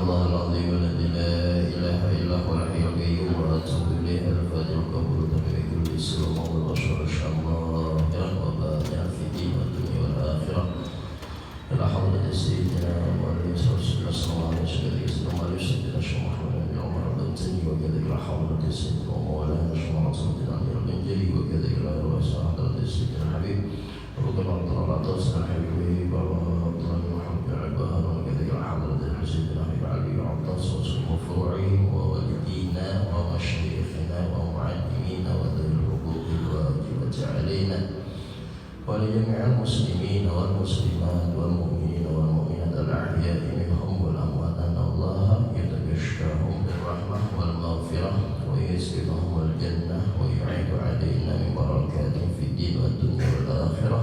الله العظيم الذي لا إله إلا هو الحي القيوم وأتوب إليه الفاتح القبول تبارك كل سلام والبشر شاء الله وبارك في الدين والدنيا والآخرة إلى حضرة سيدنا وعلى رسول الله صلى الله عليه وسلم وعلى سيدنا الشيخ محمد بن عمر البنتني وكذا إلى حضرة سيدنا ومولانا الشيخ محمد بن عمر البنجلي وكذا إلى رؤساء حضرة سيدنا الحبيب وكما أطلع العطاس الحبيب وأطلع محمد العباد وكذا إلى حضرة سيدنا حبيب علي العطاس وسلم فروعهم ووالدينا ومشايخنا ومعلمينا وذوي الحقوق الواجبة علينا ولجميع المسلمين والمسلمات والمؤمنين والمؤمنات الأحياء منهم والأموات أن الله يتغشاهم بالرحمة والمغفرة ويسكنهم الجنة ويعيد علينا من بركات في الدين والدنيا والآخرة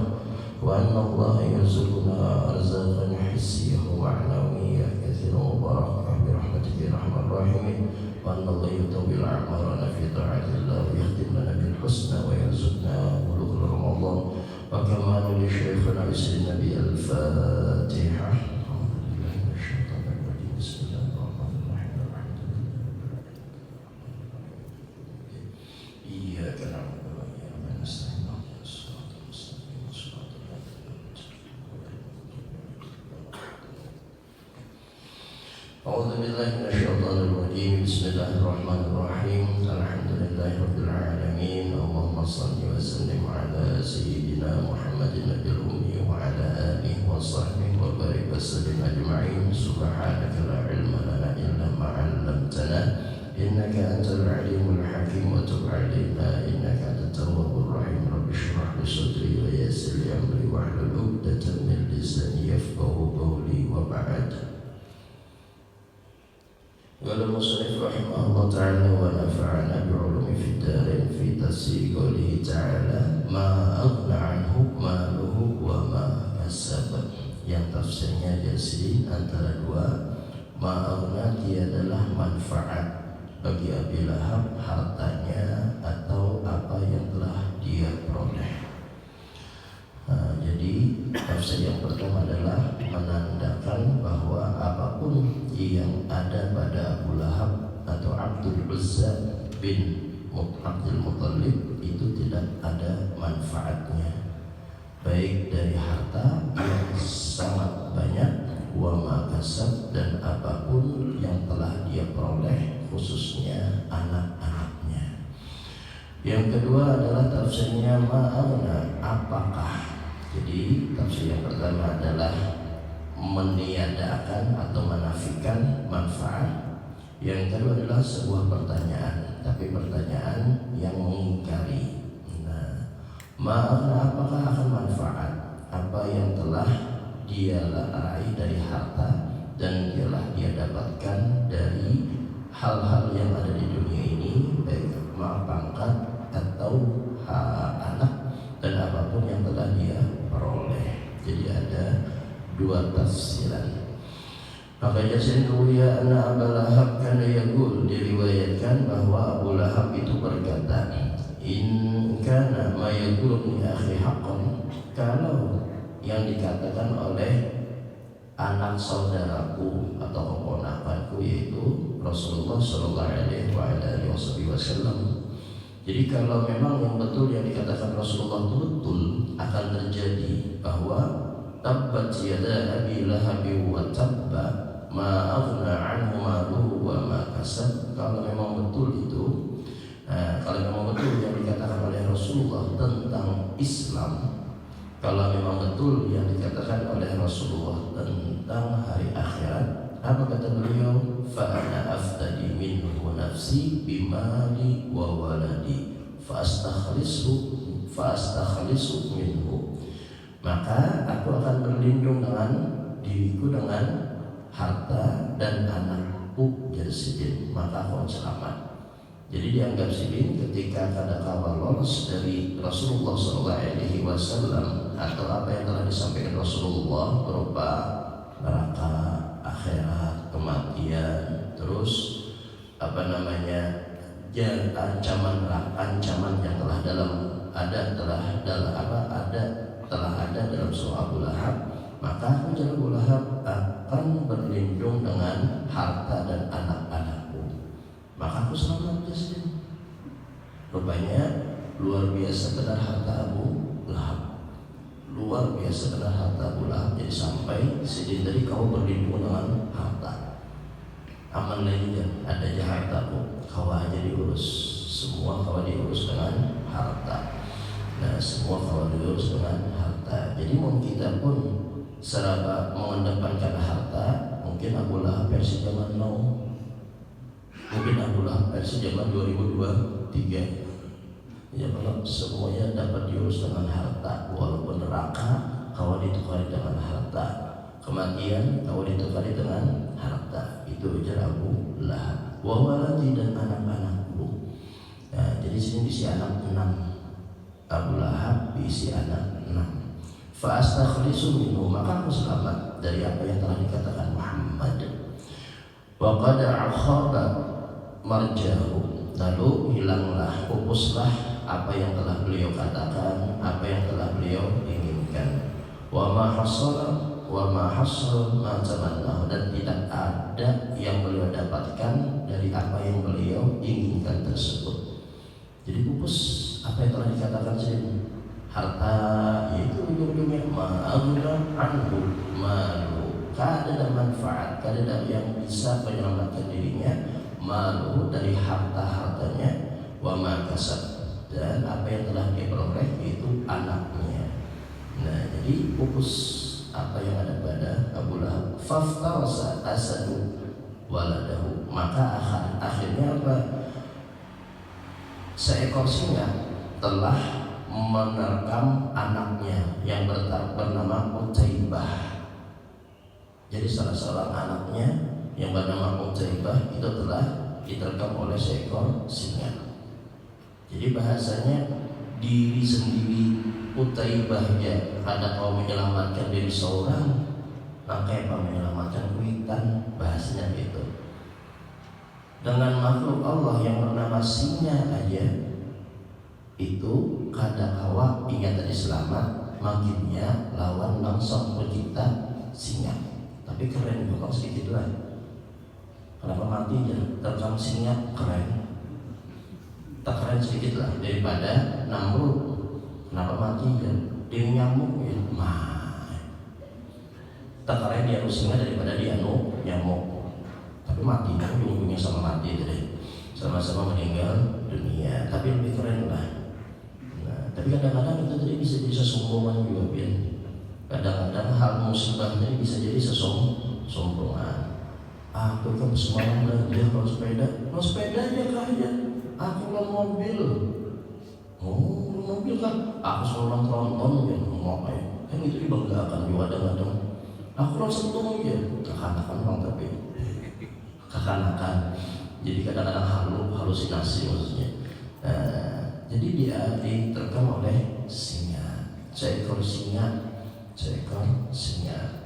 وأن الله يرزقنا أرزاقا حسية ومعنوية كثيرة مباركة برحمته يا أرحم الراحمين وأن الله يطول أعمارنا في طاعة الله ويختم لنا بالحسنى ويرزقنا بلوغ رمضان وكمال لشيخنا بسم النبي الفاتحة. أعوذ بالله من الشيطان الرجيم بسم الله الرحمن الرحيم الحمد لله إياك نعبد وإياك نستعين اهدنا الصراط المستقيم صراط الذين أنعمت عليهم. أعوذ بالله من الشيطان الرجيم بسم الله الرحمن الرحيم الحمد لله رب العالمين اللهم صل وسلم على سيدنا محمد النبي الأمي وعلى آله وصحبه وبارك وسلم أجمعين سبحانك لا علم لنا إلا ما علمتنا إنك أنت العليم الحكيم وتب علينا إنك أنت التواب الرحيم رب اشرح لي صدري ويسر لي أمري واحلل عقدة من لساني يفقهوا قولي وبعد. قال المصنف رحمه الله تعالى ونفعنا بعلوم في الدارين في تفسير قوله تعالى ما أغنى عنه ماله وما كسب. Yang tafsirnya jadi antara dua, ma'agna dia adalah manfaat bagi Abi Lahab hartanya atau apa yang telah dia peroleh. Jadi tafsir yang pertama adalah menandakan bahwa apapun yang ada pada Abu Lahab atau Abdul Uzza bin Abdul Muttalib itu tidak ada manfaatnya, baik dari harta yang sangat banyak wa ma kasab dan apapun yang telah dia peroleh khususnya anak-anaknya. Yang kedua adalah tafsirnya ma'agna apakah. Jadi tafsir yang pertama adalah meniadakan atau menafikan manfaat. Yang kedua adalah sebuah pertanyaan, tapi pertanyaan yang mengingkari. Nah, ma'agna apakah akan manfaat apa yang telah dia raih dari harta dan telah dia dapatkan dari hal-hal yang ada di dunia ini, baik pangkat atau anak dan apapun yang telah dia peroleh. Jadi ada dua tafsiran. Maka jasin ruya anna Abu Lahab kana yaqul, diriwayatkan bahwa Abu Lahab itu berkata, in kana ma yaqulu li akhi haqqan, kalau yang dikatakan oleh anak saudaraku atau keponakanku yaitu Rasulullah sallallahu alaihi wasallam. Jadi kalau memang yang betul yang dikatakan Rasulullah itu betul, akan terjadi bahwa tabbat yada Abi Lahab wa tabba ma aghna anhu maluhu wa ma kasab. Kalau memang betul itu, kalau memang betul yang dikatakan oleh Rasulullah tentang Islam, kalau memang betul yang dikatakan oleh Rasulullah tentang hari akhirat, apa kata beliau? Fa ana aftadi minhu nafsi bimali wa waladi fa astakhlisu minhu. Maka aku akan berlindung dengan diriku dengan harta dan anakku jadi sidin, maka aku selamat. Jadi dianggap sidin ketika ada kabar lolos dari Rasulullah SAW atau apa yang telah disampaikan Rasulullah berupa neraka, akhirat, kematian, terus ancaman yang telah ada dalam surah Abu Lahab. maka aku Abu Lahab akan berlindung dengan harta dan anak-anakku, maka aku selamat jasnya. Rupanya luar biasa benar harta Abu Lahab, luar biasa benar harta Abu Lahab. Jadi sampai sidin dari kau berlindung dengan harta. Aman lagi kan, ada aja hartaku, kau aja diurus, semua kau diurus dengan harta. Nah, semua kau diurus dengan harta. Jadi mau kita pun seraba mengedepankan harta, mungkin Abu Lahab versi zaman now, mungkin Abu Lahab versi zaman 2023. Ya kalau semuanya dapat diurus dengan harta, walaupun neraka kau ditukari dengan harta, kematian kau ditukari dengan harta. Itu ujar Abu Lahab. Wa waladi dan anak-anakku. Nah, jadi sini diisi anak 6. Abu Lahab diisi anak 6. Fa astakhlisu minhu, maka aku selamat dari apa yang telah dikatakan Muhammad. Wa qad akhaba marjahu, lalu hilanglah, pupuslah apa yang telah beliau katakan, apa yang telah beliau inginkan. Wa ma hasala wa ma hasal ma tamannahu, dan tidak ada yang beliau dapatkan dari apa yang beliau inginkan tersebut. Jadi pupus apa yang telah dikatakan sini. Harta itu ujung-ujungnya ma'aguna anhu malu, kada ada manfaat, kada ada yang bisa menyelamatkan dirinya, malu dari harta-hartanya, wa ma kasab, dan apa yang telah dia peroleh itu anaknya. Nah, jadi pupus apa yang ada pada Abu Lahab. Faftarasa asadu waladahu, maka akhirnya apa? Seekor singa telah menerkam anaknya yang bernama Utaibah. Jadi salah seorang anaknya yang bernama Utaibah itu telah diterkam oleh seekor singa. Jadi bahasanya diri sendiri Utaibah ya, karena kau menyelamatkan diri seorang, maka apa menyelamatkan kuitan, bahasanya gitu. Dengan makhluk Allah yang bernama singa aja itu kada kawa ingat tadi selamat, makinnya lawan langsung pencipta singa. Tapi keren juga kalau sedikit lah. Kenapa mati aja terkam singa, keren. Tak keren sedikit lah daripada Namrud. Kenapa mati aja dia nyamuk ya, tak keren dia singa daripada dia nyamuk. Tapi mati, ujung-ujungnya sama mati deh, sama-sama meninggal dunia. Tapi lebih keren lah. Tapi kadang-kadang itu tadi bisa jadi sesombongan juga, Pian. Kadang-kadang hal musibah tadi bisa jadi sesombongan. Aku kan semalam belanja kalau sepeda aja kaya. Aku kan mobil. Oh, mobil kan. Aku semalam tronton ya, ngapain? Kan itu dibanggakan juga kadang-kadang. Aku langsung sentuh ya, kekanakan bang, tapi kekanakan. Jadi kadang-kadang halusinasi maksudnya. Jadi dia diterkam oleh singa, seekor singa.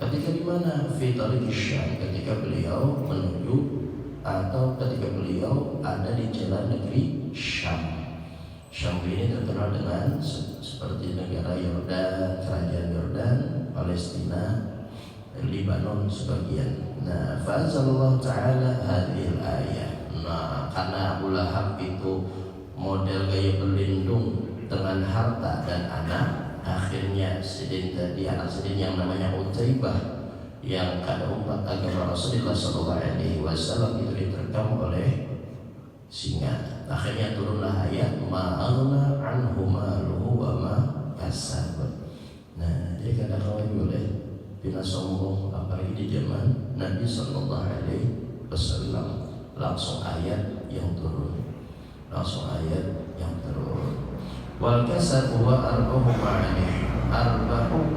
Ketika di mana? Fitari Syam, ketika beliau menuju atau ketika beliau ada di jalan negeri Syam. Syam ini terkenal dengan seperti negara Yordan, kerajaan Yordan, Palestina, Lebanon sebagian. Nah, fa'anzalallahu ta'ala hadhil ayah. Nah, karena Abu Lahab itu model gaya berlindung dengan harta dan anak, akhirnya sidin tadi, anak sidin yang namanya Utaibah yang kada umat agama Rasulullah SAW itu diterkam oleh singa. Akhirnya turunlah ayat ma'agna anhu maluhu wa ma kasab. Nah, jadi kadang-kadang boleh bila sombong, apalagi di zaman Nabi SAW, langsung ayat yang turun. Wal kasab wa arba'u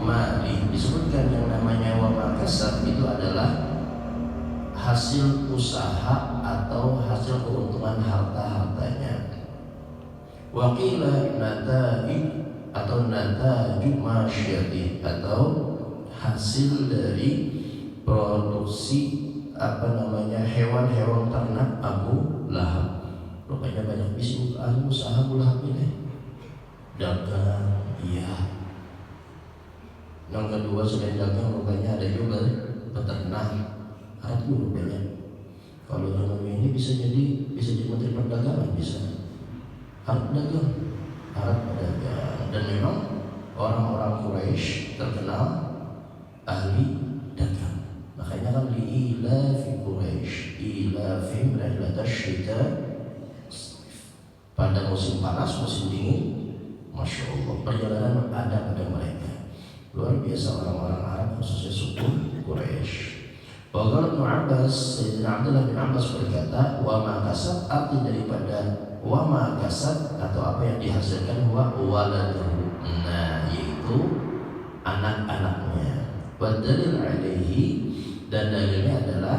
ma'ali, disebutkan yang namanya wa ma kasab itu adalah hasil usaha atau hasil keuntungan harta-hartanya. Wa qila nata'i atau nataju masyati, atau hasil dari produksi hewan-hewan ternak Abu Lahab. Rupanya banyak bisnis usaha Abu Lahab ini. Dagang, iya. Yang kedua selain dagang rupanya ada juga peternak. Arab dulu rupanya. Kalau yang ini bisa jadi menteri perdagangan bisa. Arab dagang, Arab dagang. Dan memang orang-orang Quraisy terkenal ahli dagang. Makanya kan ila fi Quraisy ila fi rihlatasyita pada musim panas, musim dingin, masya Allah perjalanan ada pada mereka. Luar biasa orang-orang Arab khususnya suku Quraisy. Bahwa Ibnu Abbas, Sayyidina Abdullah bin Abbas berkata, wa ma kasab, arti daripada wa ma kasab atau apa yang dihasilkan wa waladuhu. Nah, yaitu anak-anaknya. Wa dalil alaihi, dan dalilnya adalah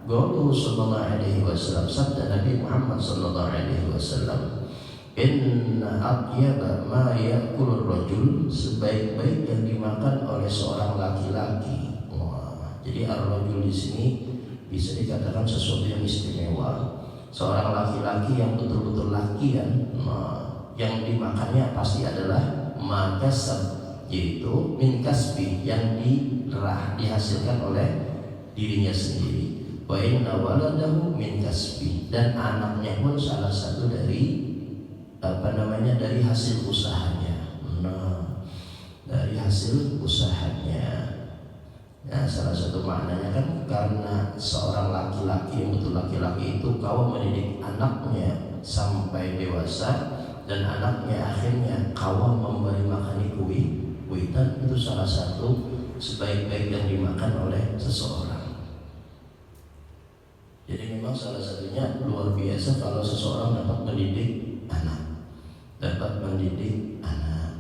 qauluhu sallallahu alaihi wasallam, sabda Nabi Muhammad sallallahu alaihi wasallam, inna atyaba ma ya'kulur rajul, sebaik-baik yang dimakan oleh seorang laki-laki. Jadi ar-rajul di sini bisa dikatakan sesuatu yang istimewa. Seorang laki-laki yang betul-betul lakian, yang dimakannya pasti adalah makasab, yaitu min kasbi, yang dihasilkan oleh dirinya sendiri. Wa inna waladahu min kasbi, dan anaknya pun salah satu dari dari hasil usahanya. Nah, dari hasil usahanya. Nah, salah satu maknanya kan karena seorang laki-laki yang betul laki-laki itu kawam mendidik anaknya sampai dewasa, dan anaknya akhirnya kawam memberi makan kuitan, itu salah satu sebaik-baik yang dimakan oleh seseorang. Jadi memang salah satunya luar biasa kalau seseorang dapat mendidik anak,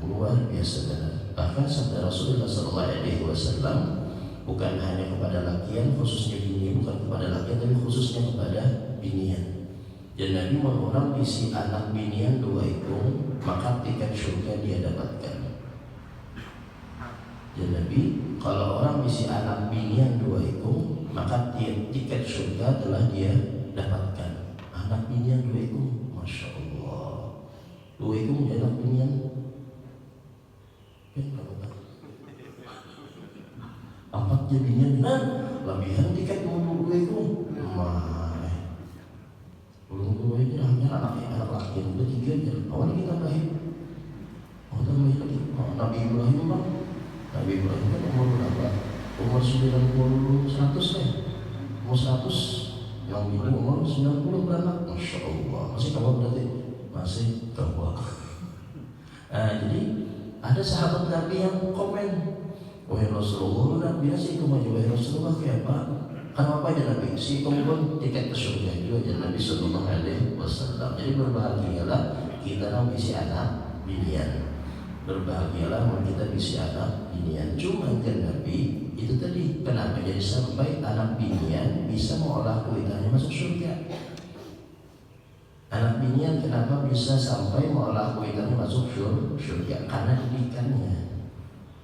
luar biasa benar. Bahkan sabda Rasulullah SAW, bukan hanya kepada lakian, khususnya bini, bukan kepada lakian tapi khususnya kepada binian. Dan Nabi orang isi anak binian dua itu, maka tiket surga dia dapatkan. Dan Nabi, kalau orang isi anak binian dua itu, maka tiket surga telah dia dapatkan. Anak binian dua itu, masya Allah. Dua itu menjadi anak binian. Empat jadinya lebihan tiket dulu itu belum dua ini hanya anak laki udah tiga aja. Awalnya kita lahir lagi Nabi Ibrahim kan umur berapa? Umur 90, 100 ya, umur 100, yang ini umur 90 beranak. Masya Allah, masih kawal berarti, masih kawal. Jadi ada sahabat Nabi yang komen, wahai Rasulullah, biasa itu maju wahai Rasulullah kayak apa? Kenapa aja Nabi? Si pun tiket ke surga itu aja Nabi Sallallahu Alaihi Wasallam. Jadi berbahagialah kita yang isi anak binian. Berbahagialah kita bisa anak binian. Cuma kan Nabi itu tadi kenapa jadi sampai anak binian bisa mengolah kuitannya masuk surga? Anak binian kenapa bisa sampai mengolah kuitannya masuk surga? Karena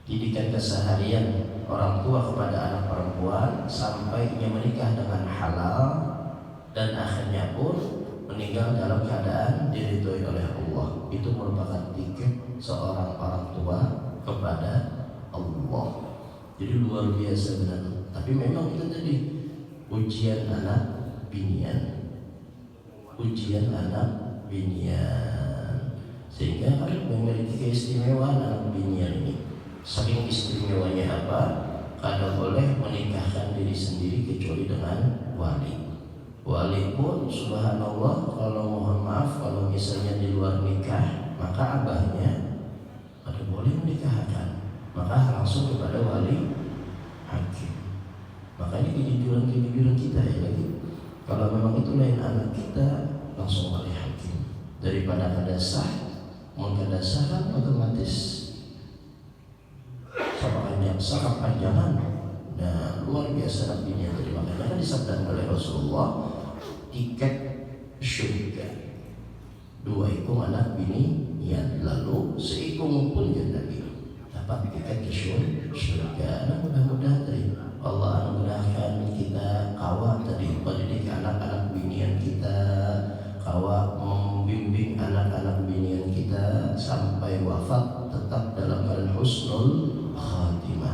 didikan keseharian orang tua kepada anak perempuan sampai ia menikah dengan halal dan akhirnya pun meninggal dalam keadaan diridhoi oleh Allah. Itu merupakan tiket seorang orang tua kepada Allah. Jadi luar biasa benar. Tapi memang itu tadi ujian anak binian. Sehingga kan memiliki keistimewaan anak binian ini. Saking istimewanya apa? Kada boleh menikahkan diri sendiri kecuali dengan wali. Wali pun subhanallah, kalau mohon maaf kalau misalnya di luar nikah, maka abahnya kada boleh menikahkan, maka langsung kepada wali hakim. Makanya kejujuran kita ya lagi. Kalau memang itu lain anak kita, langsung wali hakim. Daripada kada sah, mau kada sah kan otomatis sangat panjangan. Nah, luar biasa nabinya tadi. Makanya kan disabdakan oleh Rasulullah, tiket surga dua ikung anak bini yang lalu seikung pun ya Nabi dapat tiket ke surga. Nah, mudah-mudahan tadi Allah anugerahkan kita kawat tadi mendidik anak-anak binian kita, kawat membimbing anak-anak binian kita sampai wafat tetap dalam keadaan husnul khatimah.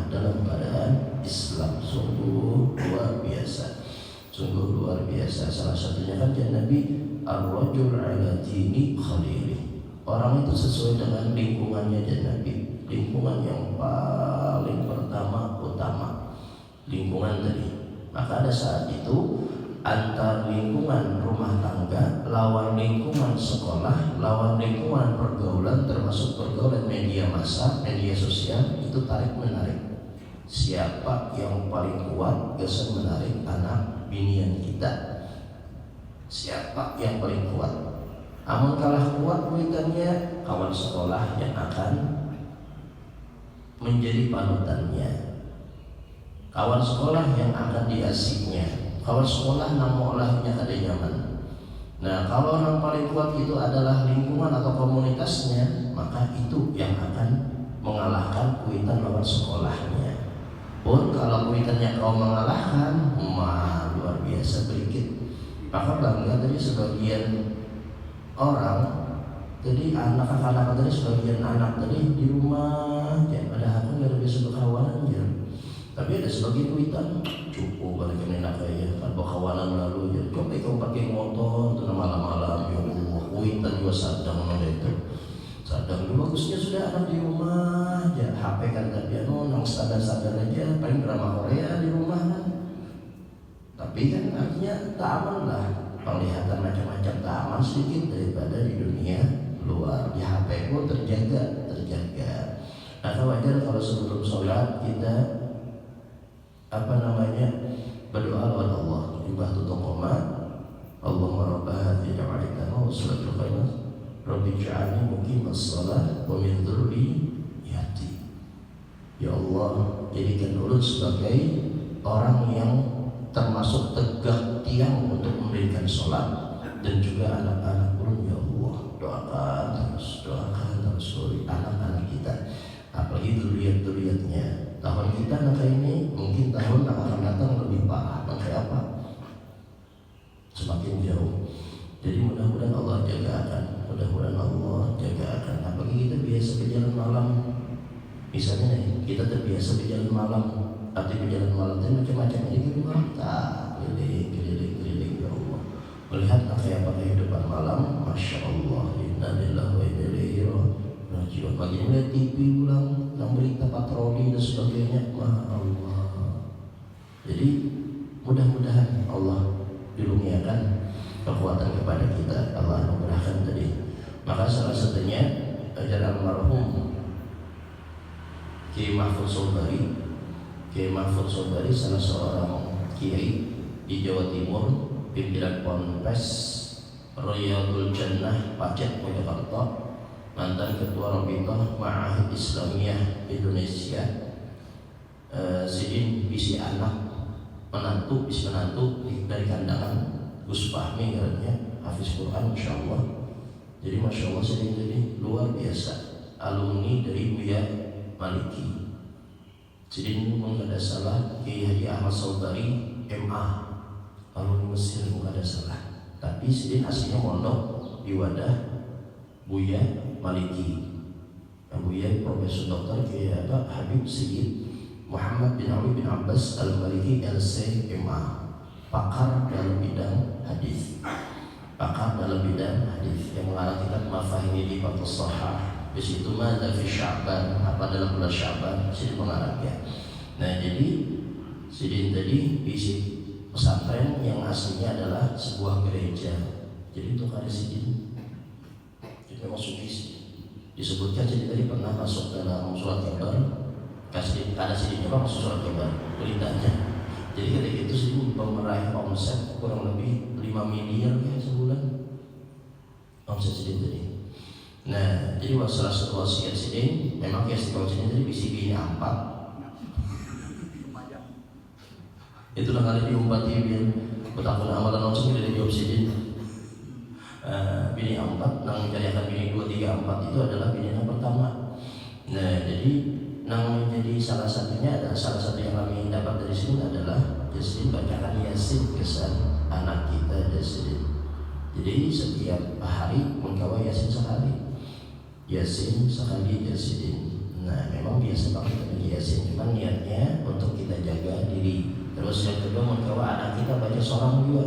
biasa. Salah satunya kan Nabi ar-rajul ala dini khalili. Orang itu sesuai dengan lingkungannya Nabi. Lingkungan yang paling pertama utama, lingkungan tadi. Maka ada saat itu antar lingkungan rumah tangga lawan lingkungan sekolah, lawan lingkungan pergaulan, termasuk pergaulan media massa, media sosial, itu tarik menarik. Siapa yang paling kuat bisa menarik anak binian kita? Siapa yang paling kuat? Amun kalah kuat kuitannya, kawan sekolah yang akan menjadi panutannya, kawan sekolah yang akan diasiknya, kawan sekolah nang olahnya kada nyaman. Nah, kalau yang paling kuat itu adalah lingkungan atau komunitasnya, maka itu yang akan mengalahkan kuitan lawan sekolahnya. Pun kalau kuitannya kau mengalahkan, luar biasa berikit. Maka bangga tadi sebagian orang, jadi anak-anak tadi sebagian anak tadi di rumah, ya padahal kan gak bisa berkawanan ya. Tapi ada sebagian kuitan cukup balik ke nenek kayak kan berkawanan lalu ya. Coba kau pakai motor tuh malam-malam, ya kuitan juga sadang itu. Sadang dulu bagusnya sudah anak di rumah, ya HP kan tapi nang standar-standar aja, paling drama Korea di rumah kan. Tapi kan artinya tak aman lah, penglihatan macam-macam tak aman sedikit daripada di dunia luar. Di HP pun terjaga. Nah, wajar kalau sebelum sholat kita berdoa kepada Allah. Ibah tutup koma, Allahumma rabbah hadhihi da'watana wa salatul qaimat, Rabbi ja'alni muqimas shalah wa min dzurriyyati. Ya Allah, jadikan ulun sebagai orang yang termasuk tegak tiang untuk mendirikan sholat, dan juga anak-anak ulun. Ya Allah, doakan terus anak-anak kita, apalagi dzurriyyat-dzurriyyatnya. Tahun kita nak ini mungkin tahun yang akan datang lebih parah. Kayak apa? Semakin jauh. Jadi mudah-mudahan Allah jagakan, apalagi kita biasa berjalan malam. Misalnya kita terbiasa berjalan malam, arti berjalan malam itu macam-macam. Jadi kita keliling ya Allah, melihat kayak apa kehidupan malam. Masya Allah, inna lillahi wa inna ilaihi raji'un. Bagi melihat TV ulang, yang berita patroli dan sebagainya, Allah. Jadi mudah-mudahan Allah diluniakan kekuatan kepada kita, Allah memudahkan tadi. Maka salah satunya ajaran almarhum Kiai Mahfud Sobari, salah seorang kiai di Jawa Timur, pimpinan Ponpes Riyadul Jannah Pacet Mojokerto, mantan ketua Rabithah Ma'ahid Islamiyah Indonesia. Sidin bisi anak menantu dari kandangan Gus Fahmi katanya, hafiz Quran insyaallah. Jadi masya Allah sidin jadi luar biasa, alumni dari Buya Maliki. Sidin pun kada salah Kiai Haji Ahmad Sobari MA, alumni Mesir pun kada salah. Tapi sidin aslinya mondok di wadah Buya Maliki. Buya Profesor Doktor Kiai Habib Sayyid Muhammad bin Ali bin Abbas Al-Maliki LC.MA, pakar dalam bidang hadis, yang mengarang kitab Mafahimi di Fathus Shahah. Di situ Madza fi Sya'ban, apa dalam bulan Sya'ban, Sidin mengarangnya. Nah, jadi Sidin tadi isi pesantren yang aslinya adalah sebuah gereja. Jadi itu kali Sidin itu memang sugis. Disebutkan Sidin tadi pernah masuk dalam surat Al-Baqarah. Ada Sidin juga masuk surat Al-Baqarah beritanya. Jadi ketika itu Sidin meraih omset kurang lebih 5 miliar ya sebulan omset Sidin tadi. Nah, jadi salah satu wasiat Sidin, memang ya istiqomah Sidin tadi bisi-bini 4. Itulah kali diumpati biar betapa amalan langsung dari jawab Sidin. Bini 4, nang mencarikan bini 2, 3, 4 itu adalah bini yang pertama. Nah, jadi nang menjadi salah satu yang kami dapat dari sini adalah Sidin bacakan Yasin kesan anak kita dari Sidin. Jadi setiap hari mengkawa Yasin sekali. Yasin sekali Sidin. Nah, memang biasa banget dari Yasin, cuma niatnya untuk kita jaga diri. Terus yang kedua mengkawa anak kita baca seorang juga.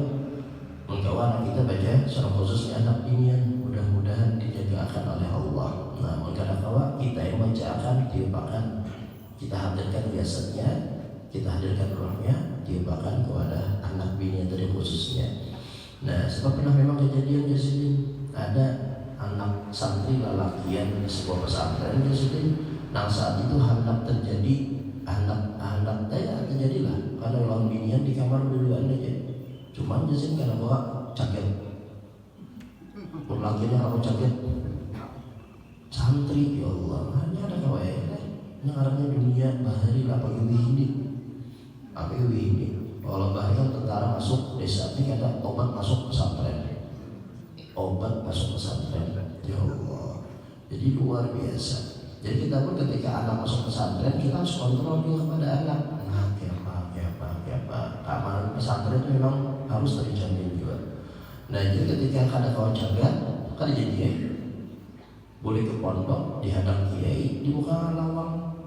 Menggawa anak kita baca secara khususnya anak pinian, mudah-mudahan dijaga akan oleh Allah. Nah, mengkawa kita yang baca akan diupakan, kita hadirkan biasanya, kita hadirkan rohnya, diupakan kepada anak pinian tadi khususnya. Nah, sebab pernah memang kejadian Jasidin, ada anak santri lelakian di sebuah pesantren Jasidin. Nah, saat itu hendak terjadi anak terjadilah karena orang binian di kamar duluan aja. Cuman Jasidin karena bawa jaket, lelakiannya kalau jaket santri, ya Allah, hanya ada kawaii. Ini arahnya dunia bahari lah pakai wihini. Kalau bahari kan tentara masuk desa, ini ada obat masuk pesantren. Ya Allah, jadi luar biasa. Jadi kita pun ketika anak masuk pesantren, kita harus kontrol juga kepada anak. Nah, apa. Keamanan pesantren itu memang harus terjamin juga. Nah, jadi ketika ada kawan jaga, kan jadi boleh ke pondok, dihadang kiai, dibuka lawang.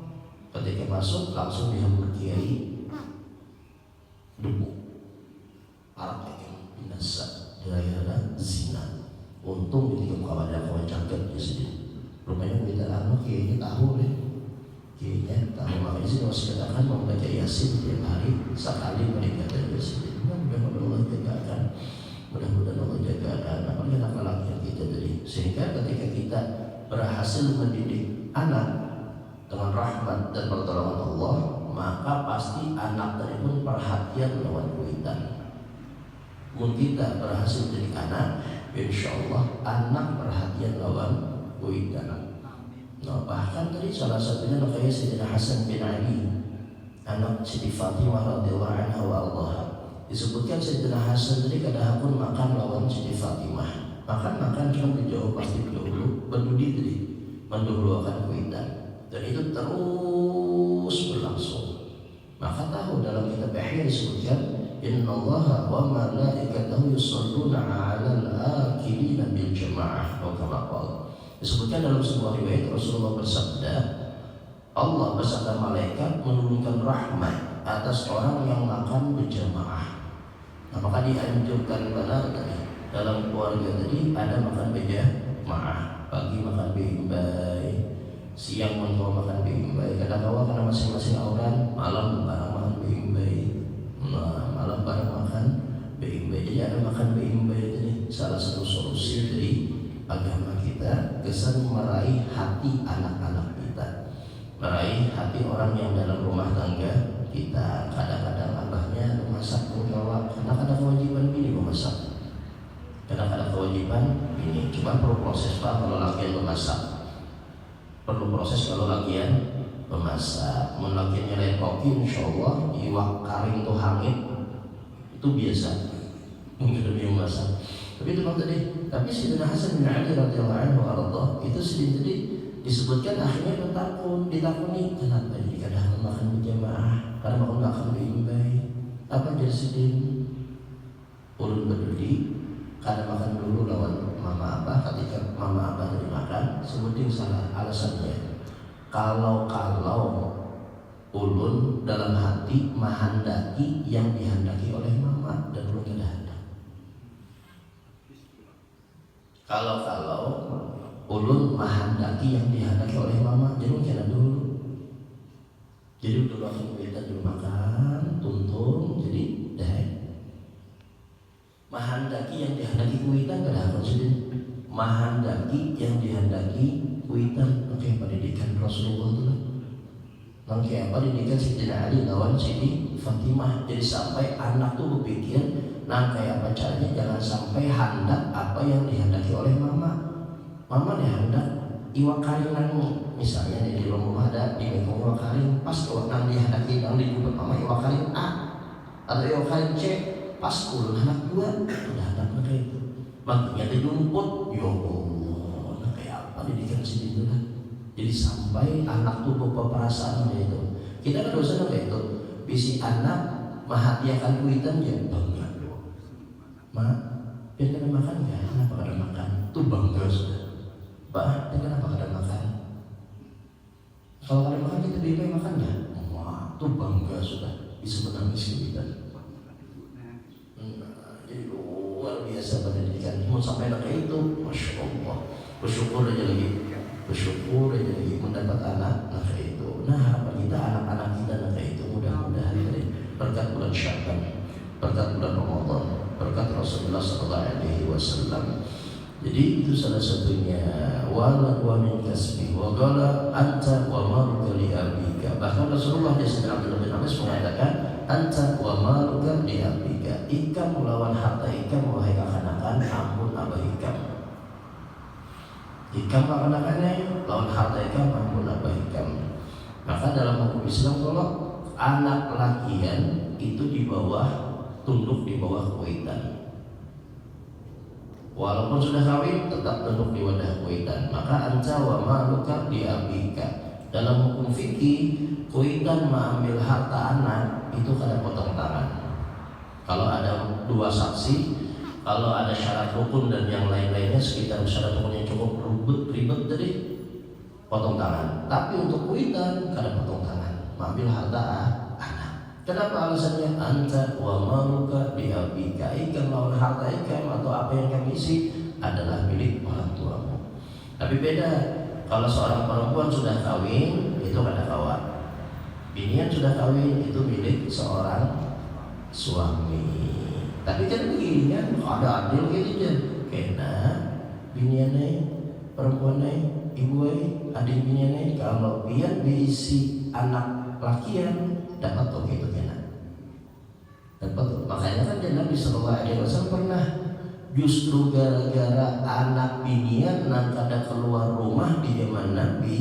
Ketika masuk langsung dihambur kiai, debu, arak yang binasa, gara-gara zina. Untung ketika kawannya kawan jagat di sini. Rupanya kita kiainya tahu deh, kiainya tahu. Makanya sih harus katakan membaca Yasin tiap hari sekali mereka dari Yasin. Mudah-mudahan Allah jagakan, mudah-mudahan Allah jagakan. Apalagi anak-anak kita tadi, sehingga ketika kita berhasil mendidik anak dengan rahmat dan pertolongan Allah, maka pasti anak tadi pun perhatian lawan kuitan. Mungkin kita berhasil mendidik anak, insya Allah anak perhatian lawan kuitan. Nah, bahkan tadi salah satunya kayak Sayyidina Hasan bin Ali, anak Siti Fatimah radhiyallahu anha wa Allah. Disebutkan Sayyidina Hasan tadi kadang pun makan lawan Siti Fatimah. Makan cuma dijauh pasti berdahulu berdudi tadi mendahulukan kuitan, dan itu terus berlangsung. Maka tahu dalam kitab Ihya disebutkan innallaha wa malaikatahu yusholluna 'alal akilina bil jamaah atau kama qala. Disebutkan dalam sebuah riwayat Rasulullah bersabda, Allah beserta malaikat menurunkan rahmat atas orang yang makan berjamaah. Apakah dianjurkan benar tadi dalam keluarga tadi ada makan berjamaah, pagi makan bimbai, siang mencoba makan bimbai, kadang-kadang karena masing-masing orang malam bareng makan bimbai, malam bareng makan bimbai. Jadi ada makan bimbai tadi salah satu solusi dari agama kita, kesan meraih hati anak-anak kita, meraih hati orang yang dalam rumah tangga kita. Kadang-kadang abahnya memasak menjawab, karena ada kewajiban ini memasak, kadang ada kewajiban ini. Cuma perlu proses Pak kalau lakian memasak, perlu proses kalau lakian memasak. Melakian nyalain kopi, insya Allah iwak karing tuh hangit itu biasa, mungkin lebih memasak. Tapi itu tadi. Tapi Sayyidina Hasan bin Ali radhiyallahu anhu itu sedih tadi disebutkan akhirnya ditakuni kenapa jadi kadang makan berjamaah, karena makan bimbai. Apa jadi sedih? Ulun berdudi karena makan dulu lawan mama abah. Ketika mama abah tadi makan, sebutin salah alasannya. Kalau ulun dalam hati menghendaki yang dihendaki oleh mama dan ulun tidak hendak. Kalau ulun menghendaki yang dihendaki oleh mama, jadi mungkin dulu. Jadi dulu akan kita dulu makan, tuntung, jadi dah. Menghendaki yang dihendaki kuitan kada akan sedih. Menghendaki yang dihendaki kuitan, pakai pendidikan Rasulullah itu lah. Pakai apa didikan Sayyidina Ali lawan Siti Fatimah. Jadi sampai anak tuh berpikir, nah kayak apa caranya jangan sampai hendak apa yang dihendaki oleh mama. Mama dia hendak iwak karing nang misalnya di rumah ada di mekong iwak karing, pas iwak nang dihendaki nang dijemput mama iwak karing A atau iwak karing C, pas ulun anak dua udah hendak kayak itu. Makanya dijumput, ya Allah, nah kayak apa didikan sini itu lah. Jadi sampai anak tuh perasaan itu. Kita kan dosa kayak itu. Bisi anak menghadiahkan kuitan ya bangga. Mak, biar kada makan ya, kenapa kada makan? Tuh bangga sudah. Pak, biar kenapa kada makan? Kalau kada makan kita bebas makan ya? Wah, tuh bangga sudah. Bisa menangis kuitan. Jadi luar bersyukur aja lagi mendapat anak itu. Nah harapan kita anak-anak kita itu mudah-mudahan dari berkat bulan Sya'ban, berkat bulan Ramadan, berkat Rasulullah SAW. Jadi itu salah satunya wala wa min kasbi wa qala anta wa maluka li abika. Bahkan Rasulullah Jasadil Abdullah bin Abbas mengatakan anta wa maluka li abika. Ikam melawan harta ikam wahai kekanakan ampun abah ikam. Ikam kekanakannya lawan harta ikam ampun abah ikam. Maka dalam hukum Islam kalau anak lakian itu di bawah tunduk di bawah kuitan. Walaupun sudah kawin tetap tunduk di wadah kuitan. Maka anta wa maluka di abika. Dalam hukum fikih kuitan mengambil harta anak itu kada potong tangan. Kalau ada dua saksi, kalau ada syarat rukun dan yang lain-lainnya sekitar syarat rukun yang cukup ribet tadi potong tangan. Tapi untuk kuitan kada potong tangan, mengambil harta anak. Kenapa alasannya? Anta wa maluka bi abika. Ikam lawan harta ikam atau apa yang kami isi adalah milik orang tuamu. Tapi beda kalau seorang perempuan sudah kawin itu kada kawan. Binian sudah kawin itu milik seorang suami. Tapi kan begini kan ada adil gitu aja. Kena biniannya perempuannya ibu adik biniannya kalau biar diisi anak lakian dapat tuh gitu kena dapat. Makanya kan Nabi SAW pernah justru gara-gara anak binian nang kada keluar rumah di zaman Nabi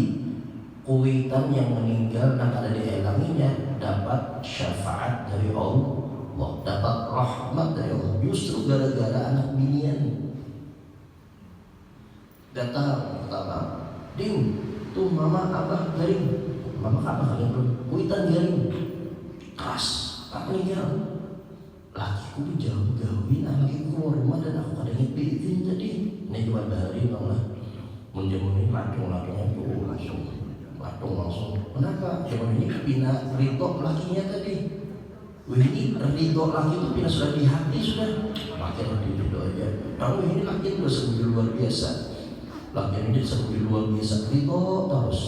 kuitan yang meninggal nang kada dielanginya dapat syafaat dari Allah, dapat rahmat dari Allah justru gara-gara anak binian. Datang pertama, ding tuh mama abah garing. Mama apa kalian belum? Kuitan garing keras, apa meninggal? Lakiku jauh gawin, lakiku keluar rumah dan aku kadang ngipin tadi. Ini cuma bahari bang lah, menjamunin latung-latungnya tuh langsung. Kenapa? Cuma ini pina rito lakinya tadi. Ini rito laki itu pina sudah di hati sudah. Makin rito aja. Nah ini laki udah sembunyi luar biasa. Laki ini sembunyi luar biasa rito terus.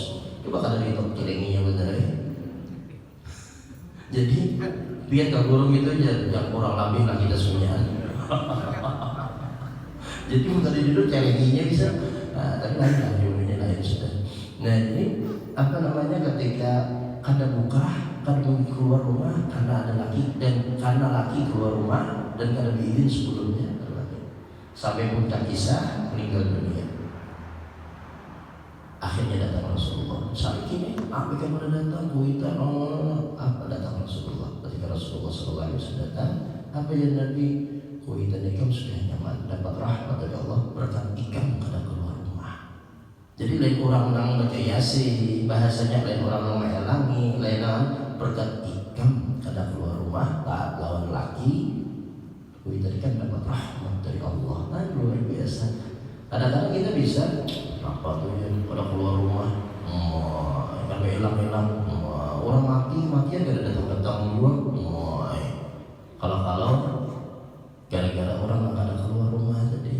Coba kada rito kilenginya bener ya. Jadi biar tergurung itu aja yang kurang lebih lah kita semuanya. Jadi bukan dulu celenginya bisa, tapi lain jumlahnya lain sudah. Nah ini apa namanya ketika kada buka, kada mau keluar rumah karena ada laki dan karena laki keluar rumah dan kada diizin sebelumnya sampai puncak kisah meninggal dunia. Akhirnya datang Rasulullah. Saat ini apa yang datang? Kuitan apa datang Rasulullah? Ketika Rasulullah SAW datang, apa yang Nabi kuitan ikam sudah nyaman, dapat rahmat dari Allah berkat ikam kada keluar rumah. Jadi lain orang nang baca Yasin, bahasanya lain orang nang melangi, lain berkat ikam kada keluar rumah, taat lawan laki, kuitan ikam dapat rahmat dari Allah. Nah luar biasa. Kadang-kadang kita bisa apa tuh ya pada keluar rumah kan hilang orang mati ada datang dua kalau gara-gara orang nggak ada keluar rumah tadi.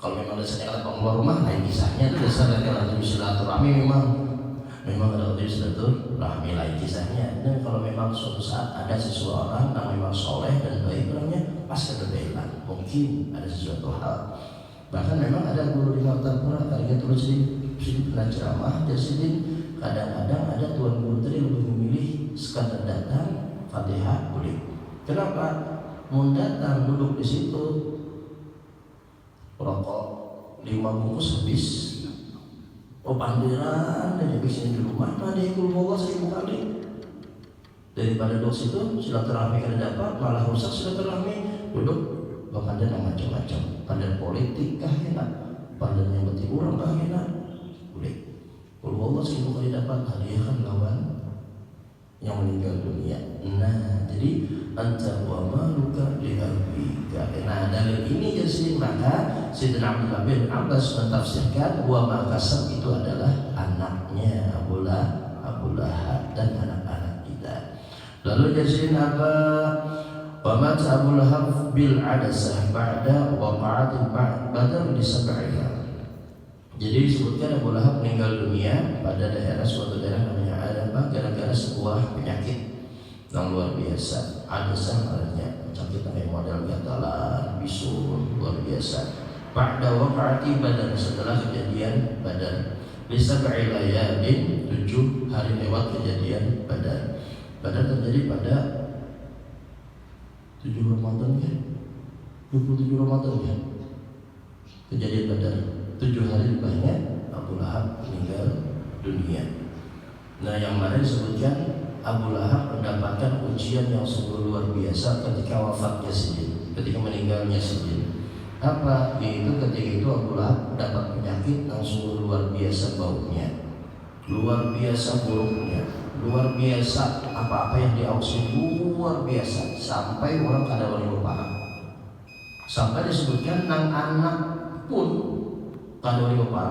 Kalau memang dasarnya kalau keluar rumah lain kisahnya itu dasar dari kalau silaturahmi memang ada silaturahmi lain kisahnya. Dan kalau memang suatu saat ada seseorang yang memang soleh dan baik orangnya pasti ada belan, mungkin ada sesuatu hal. Bahkan memang ada guru di Martapura kalian terus sini pernah ceramah jadi kadang-kadang ada tuan guru tadi lebih memilih sekadar datang Fatihah boleh. Kenapa? Mau datang duduk di situ rokok 5 bungkus habis. Oh pandiran dan habisnya di rumah ada yang Allah 1000 kali. Daripada duduk situ silaturahmi kada dapat malah rusak silaturahmi. Duduk pandan yang macam-macam, pandan politik kah enak, pandan yang berarti orang kah enak, boleh. Kalau Allah 1000 kali dapat hadiah kan lawan yang meninggal dunia. Nah, jadi anta wa maluka li abika. Nah, dari ini jadi maka Sayyidina Abdullah bin Abbas mentafsirkan wa ma kasab itu adalah anaknya Abu Lahab dan anak-anak kita. Lalu jadi apa? Famat Abu Lahab bil adasah ba'da waqa'ati Badar di sab'iyah. Jadi disebutkan Abu Lahab meninggal dunia pada suatu daerah namanya Adabah gara-gara sebuah penyakit yang luar biasa. Adasah artinya penyakit yang model gatalan, bisul, luar biasa. Ba'da waqa'ati Badar, setelah kejadian Badar. Bisa layalin 7 hari lewat kejadian Badar. Badar terjadi pada 7 Ramadan kan? 27 Ramadan kan? Kejadian Badar 7 hari lebihnya Abu Lahab meninggal dunia. Nah yang mana disebutkan Abu Lahab mendapatkan ujian yang sungguh luar biasa ketika wafatnya Sidin, ketika meninggalnya Sidin. Apa? Yaitu ketika itu Abu Lahab dapat penyakit yang sungguh luar biasa baunya, luar biasa buruknya, luar biasa apa-apa yang diawasin luar biasa, sampai orang kada boleh lupa. Sampai disebutkan nang anak pun kada boleh lupa.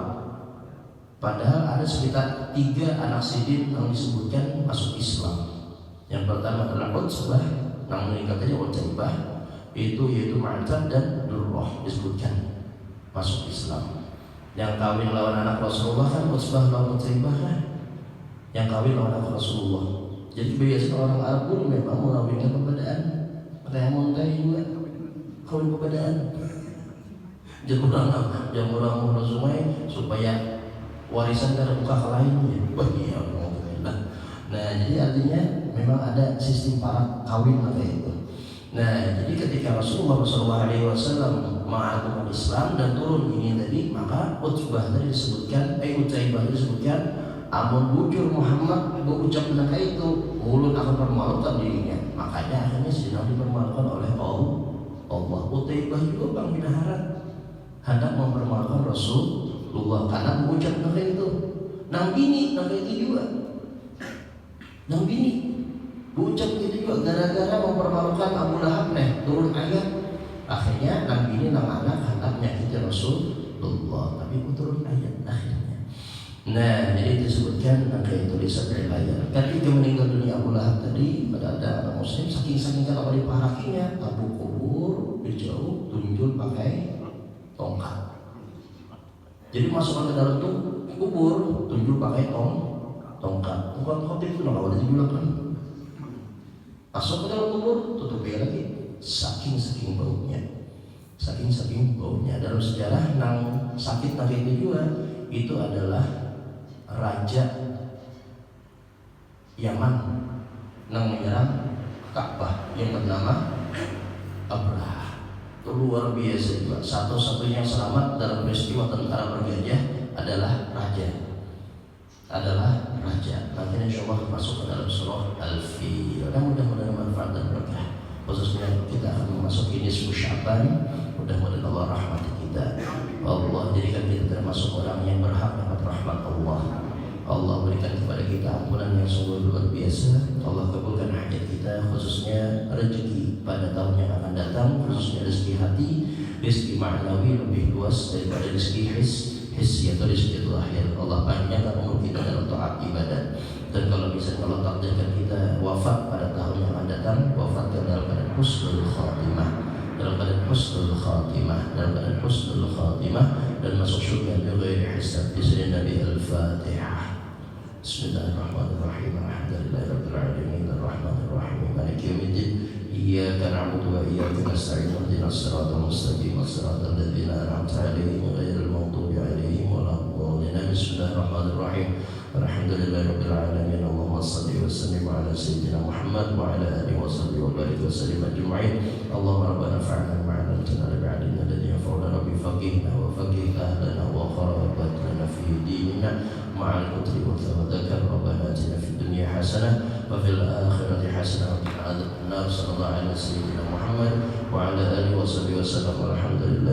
Padahal ada sekitar 3 anak Sidin yang disebutkan masuk Islam. Yang pertama adalah Utsbah, yang meninggal tadi Utsaibah, itu yaitu Ma'tad dan Durrah disebutkan masuk Islam. Yang kawin lawan anak Rasulullah kan Utsbah lawan Utsaibah kan, yang kawin lawan anak Rasulullah. Jadi biasanya orang Arab pun memang mengawinkan kebedaan. Mereka montai juga kawin kebedaan. Jangan orang sungai supaya warisan kada buka ke lainnya. Bagi Allah. Nah jadi artinya memang ada sistem para kawin kayak itu. Nah jadi ketika Rasulullah SAW mengagungkan Islam dan turun ini tadi, maka Utsbah tadi disebutkan, Utsaibah disebutkan, amun bujur Muhammad berucap tentang itu, mulut akan permalukan dirinya. Makanya akhirnya sedang dipermalukan oleh Allah. Utsaibah juga bang binaharat hendak mempermalukan Rasulullah karena berucap tentang itu. Nang bini tentang itu juga. Nang bini berucap itu juga gara-gara mempermalukan Abu Lahab turun ayat. Akhirnya nang bini nang anak hendak menyakiti Rasulullah, tapi turun ayat akhirnya. Nah, jadi disebutkan angka itu disab'iyah. Ketika meninggal dunia Abu Lahab tadi, pada ada anak muslim saking kalau diparakinya, tabu kubur dijauh, tunjul pakai tongkat. Jadi masukkan ke dalam tuh kubur, tunjul pakai tongkat. Tongkat khotib itu nggak ada dijulakan. Masuk ke dalam kubur, tutup lagi. Saking baunya. Dalam sejarah nang sakit nang itu juga, itu adalah raja Yaman nang menyerang Ka'bah yang bernama Abraha. Itu luar biasa juga. Satu-satunya yang selamat dalam peristiwa tentara bergajah adalah raja. Nanti insyaallah masuk ke dalam surah Al-Fil. Mudah-mudahan manfaat dan berkah. Khususnya kita akan memasuki nisfu Sya'ban. Mudah-mudahan Allah rahmati kita. Allah jadikan kita termasuk orang yang berhak dapat rahmat Allah. Allah berikan kepada kita ampunan yang sungguh luar biasa. Allah kabulkan hajat kita, khususnya rezeki pada tahun yang akan datang, khususnya rezeki hati, rezeki ma'nawi lebih luas daripada rezeki hissi atau rezeki lahir. Allah panjangkan umur kita dalam taat ibadah. Dan kalau bisa Allah takdirkan kita wafat pada tahun yang akan datang, wafatkan dalam keadaan husnul khatimah, dan masuk surga bighairi hisab. Bismillah Nabi Al-Fatihah. Bismillahirrahmanirrahim. Alhamdulillahirabbil alamin arrahmanir rahim maliki yaumiddin. Iyyaka na'budu wa iyyaka nasta'in. Ihdinas siratal mustaqim, siratal ladzina an'amta 'alaihim ghairil maghdubi 'alaihim waladdallin. Bismillahirrahmanirrahim. Alhamdulillahirabbil alamin. Allahumma shalli wa sallim ala sayyidina Muhammad wa ala alihi wa sahbihi wa barik wa sallim ajma'in. Allahumma rabbana fa'alna ma 'allamtana bi'ilmina alladhi yanfa'una bi faqihna wa faqih ahlana wa qarabatana fi dinina ma'al qutri wa thawadaka. Rabbana atina fid dunya hasanah wa fil akhirati hasanah wa qina adzabannar. Sallallahu ala sayyidina Muhammad wa ala alihi wa sahbihi wa sallam. Alhamdulillah.